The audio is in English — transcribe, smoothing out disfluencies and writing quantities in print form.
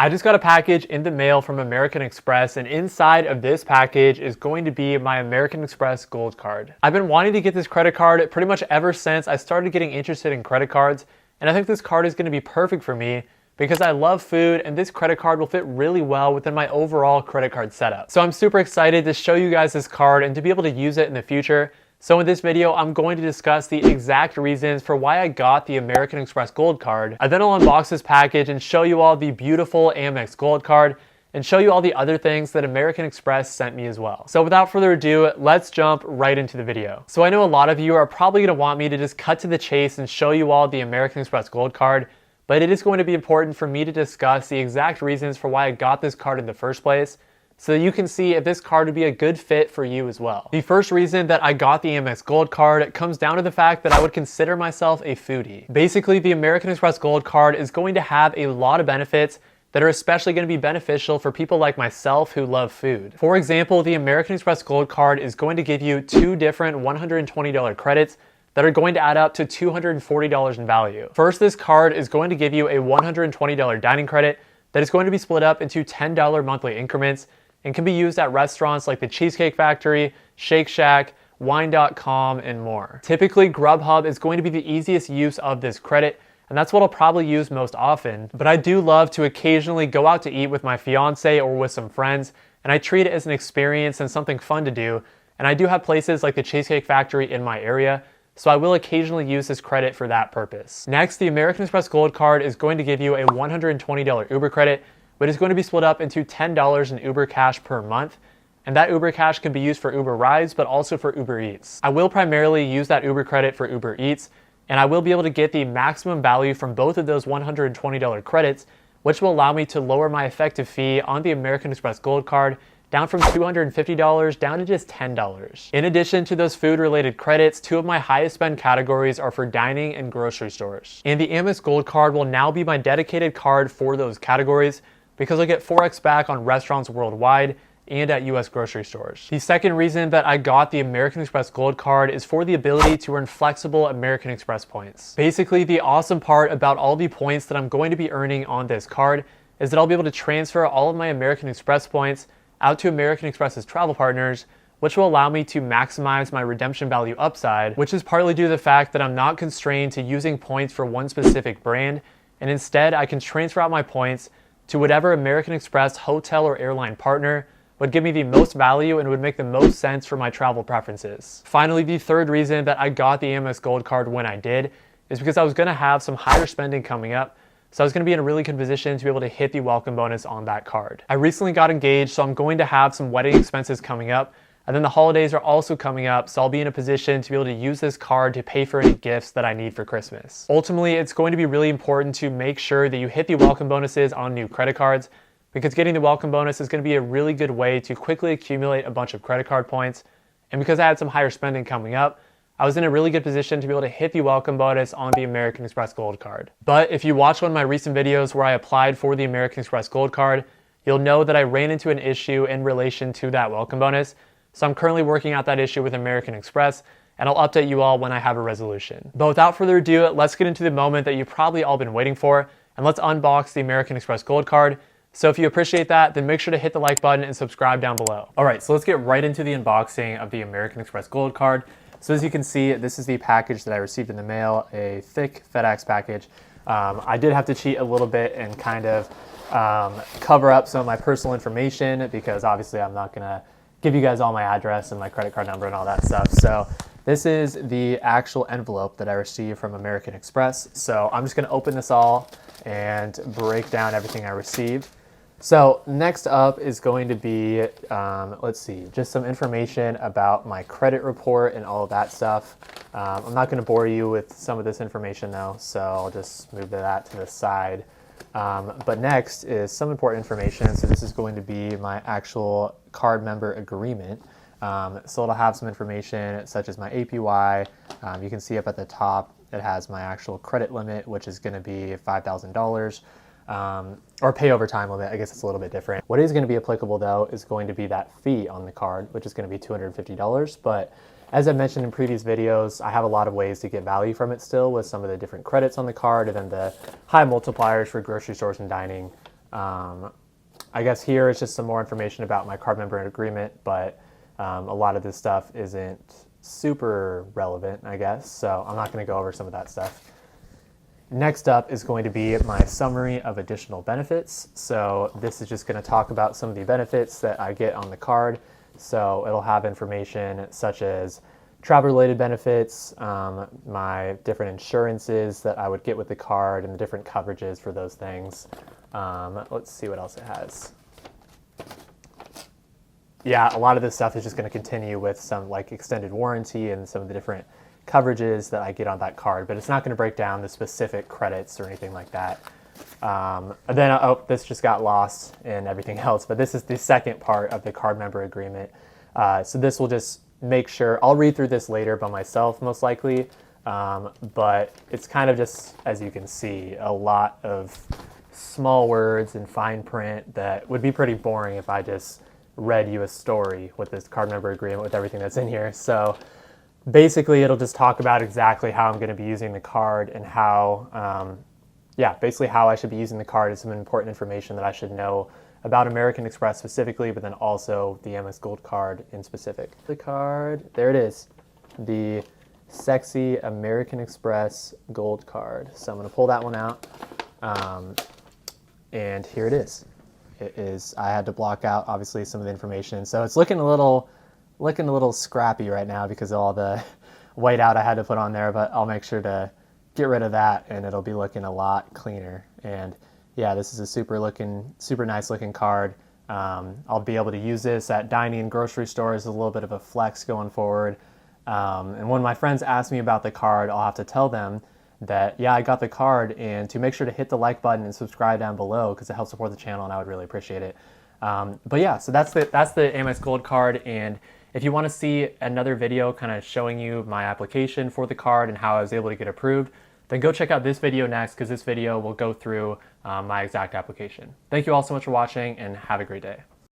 I just got a package in the mail from American Express, and inside of this package is going to be my American Express Gold Card. I've been wanting to get this credit card pretty much ever since I started getting interested in credit cards, and I think this card is going to be perfect for me because I love food, and this credit card will fit really well within my overall credit card setup. So I'm super excited to show you guys this card and to be able to use it in the future. So in this video, I'm going to discuss the exact reasons for why I got the American Express Gold Card. Then I'll unbox this package and show you all the beautiful AMEX Gold Card and show you all the other things that American Express sent me as well. So without further ado, let's jump right into the video. So I know a lot of you are probably gonna want me to just cut to the chase and show you all the American Express Gold Card, but it is going to be important for me to discuss the exact reasons for why I got this card in the first place, so that you can see if this card would be a good fit for you as well. The first reason that I got the AMEX Gold Card comes down to the fact that I would consider myself a foodie. Basically, the American Express Gold Card is going to have a lot of benefits that are especially going to be beneficial for people like myself who love food. For example, the American Express Gold Card is going to give you 2 different $120 credits that are going to add up to $240 in value. First, this card is going to give you a $120 dining credit that is going to be split up into $10 monthly increments and can be used at restaurants like the Cheesecake Factory, Shake Shack, Wine.com, and more. Typically, Grubhub is going to be the easiest use of this credit, and that's what I'll probably use most often. But I do love to occasionally go out to eat with my fiance or with some friends, and I treat it as an experience and something fun to do. And I do have places like the Cheesecake Factory in my area, so I will occasionally use this credit for that purpose. Next, the American Express Gold Card is going to give you a $120 Uber credit, but it's going to be split up into $10 in Uber Cash per month. And that Uber Cash can be used for Uber rides, but also for Uber Eats. I will primarily use that Uber credit for Uber Eats, and I will be able to get the maximum value from both of those $120 credits, which will allow me to lower my effective fee on the American Express Gold Card down from $250 down to just $10. In addition to those food-related credits, 2 of my highest spend categories are for dining and grocery stores. And the AMEX Gold Card will now be my dedicated card for those categories, because I get 4x back on restaurants worldwide and at US grocery stores. The second reason that I got the American Express Gold Card is for the ability to earn flexible American Express points. Basically, the awesome part about all the points that I'm going to be earning on this card is that I'll be able to transfer all of my American Express points out to American Express's travel partners, which will allow me to maximize my redemption value upside, which is partly due to the fact that I'm not constrained to using points for one specific brand, and instead I can transfer out my points to whatever American Express hotel or airline partner would give me the most value and would make the most sense for my travel preferences. Finally, the third reason that I got the AMEX Gold Card when I did is because I was gonna have some higher spending coming up, so I was gonna be in a really good position to be able to hit the welcome bonus on that card. I recently got engaged, so I'm going to have some wedding expenses coming up, and then the holidays are also coming up, so I'll be in a position to be able to use this card to pay for any gifts that I need for Christmas. Ultimately, it's going to be really important to make sure that you hit the welcome bonuses on new credit cards, because getting the welcome bonus is going to be a really good way to quickly accumulate a bunch of credit card points. And because I had some higher spending coming up, I was in a really good position to be able to hit the welcome bonus on the American Express Gold Card. But if you watched one of my recent videos where I applied for the American Express Gold Card, you'll know that I ran into an issue in relation to that welcome bonus. So I'm currently working out that issue with American Express, and I'll update you all when I have a resolution. But without further ado, let's get into the moment that you've probably all been waiting for, and let's unbox the American Express Gold Card. So if you appreciate that, then make sure to hit the like button and subscribe down below. All right, so let's get right into the unboxing of the American Express Gold Card. So as you can see, this is the package that I received in the mail, a thick FedEx package. I did have to cheat a little bit and kind of cover up some of my personal information, because obviously I'm not gonna give you guys all my address and my credit card number and all that stuff. So this is the actual envelope that I received from American Express. So I'm just gonna open this all and break down everything I received. So next up is going to be, let's see, just some information about my credit report and all of that stuff. I'm not gonna bore you with some of this information though, so I'll just move that to the side. But next is some important information. So this is going to be my actual card member agreement. So it'll have some information such as my APY. You can see up at the top, it has my actual credit limit, which is going to be $5,000. Or pay over time limit. I guess it's a little bit different. What is going to be applicable though is going to be that fee on the card, which is going to be $250. But as I mentioned in previous videos, I have a lot of ways to get value from it still with some of the different credits on the card and then the high multipliers for grocery stores and dining. I guess here is just some more information about my card member agreement, but a lot of this stuff isn't super relevant, I guess, so I'm not going to go over some of that stuff. Next up is going to be my summary of additional benefits. So this is just going to talk about some of the benefits that I get on the card. So it'll have information such as travel-related benefits, my different insurances that I would get with the card, and the different coverages for those things. Let's see what else it has. Yeah, a lot of this stuff is just going to continue with some like extended warranty and some of the different coverages that I get on that card, but it's not going to break down the specific credits or anything like that. And then, oh, this just got lost in everything else, but this is the second part of the card member agreement. So this will just make sure, I'll read through this later by myself most likely, but it's kind of just, as you can see, a lot of small words and fine print that would be pretty boring if I just read you a story with this card member agreement with everything that's in here. So basically, it'll just talk about exactly how I'm going to be using the card and how, basically how I should be using the card is some important information that I should know about American Express specifically, but then also the AMEX Gold Card in specific. The card, there it is, the sexy American Express Gold Card. So I'm going to pull that one out, and here it is. It is. I had to block out obviously some of the information, so it's looking a little scrappy right now because of all the whiteout I had to put on there, but I'll make sure to get rid of that and it'll be looking a lot cleaner. And yeah, this is a super nice looking card. I'll be able to use this at dining and grocery stores, a little bit of a flex going forward. And when my friends ask me about the card, I'll have to tell them that, yeah, I got the card, and to make sure to hit the like button and subscribe down below because it helps support the channel and I would really appreciate it. But yeah, so that's the AMEX Gold Card, and if you want to see another video kind of showing you my application for the card and how I was able to get approved, then go check out this video next because this video will go through my exact application. Thank you all so much for watching and have a great day.